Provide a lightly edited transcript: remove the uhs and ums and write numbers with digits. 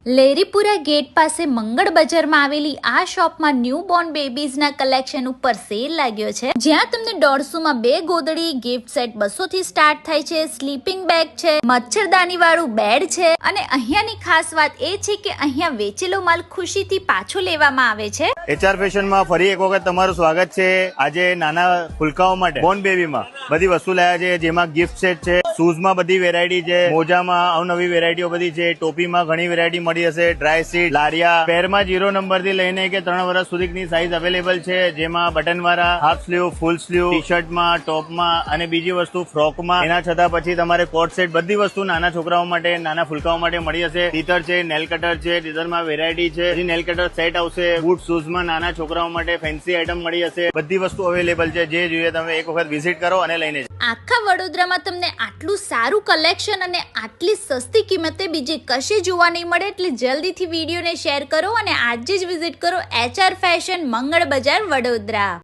લેરીપુરા gate પાસે મંગળ બજારમાં આવેલી આ શોપમાં ન્યૂબોર્ન બેબીઝના કલેક્શન ઉપર સેલ લાગ્યો છે, જ્યાં તમને 150 માં 2 ગોદડી, ગિફ્ટ સેટ 200 થી સ્ટાર્ટ થાય છે, સ્લીપિંગ બેગ છે, મચ્છરદાની વાળું બેડ છે અને અહીંયાની ખાસ વાત એ છે કે અહીંયા વેચેલો માલ ખુશીથી પાછો લેવામાં આવે છે. HR ફેશનમાં ફરી એક વખત તમારું સ્વાગત છે. આજે નાના ફુલકાઓ માટે બોર્ન બેબીમાં બધી વસ્તુ લાયા છે, જેમાં ગિફ્ટ સેટ છે, શૂઝમાં બધી વેરાયટી છે, મોજામાં અવનવી વેરાયટીઓ બધી છે, ટોપીમાં ઘણી વેરાયટી મળી હશે, ડ્રાય સીટ, લારિયા, પેરમાં 0 નંબર થી લઈને કે 3 વર્ષ સુધીની સાઈઝ અવેલેબલ છે, જેમાં બટન વાળા, half sleeve, full sleeve, T શર્ટમાં, ટોપમાં અને બીજી વસ્તુ ફ્રોકમાં. એના છતાં પછી તમારે કોટ સેટ, બધી વસ્તુ નાના છોકરાઓ માટે, નાના ફુલકાઓ માટે મળી હશે. ટીતર છે, નેલ કટર છે, ટીતરમાં વેરાયટી છે, પછી નેલ કટર સેટ આવશે, બૂટ શૂઝમાં નાના છોકરાઓ માટે ફેન્સી આઈટમ મળી હશે. બધી વસ્તુ અવેલેબલ છે. જે જોઈએ તમે એક વખત વિઝિટ કરો અને લઈને જાઓ. આખા વડોદરામાં તમને આટલું સારું કલેક્શન અને આટલી સસ્તી કિંમતે બીજે કશે જોવા નહીં મળે, એટલે જલ્દીથી વિડીયોને શેર કરો અને આજે જ વિઝિટ કરો HR ફેશન મંગળ બજાર વડોદરા.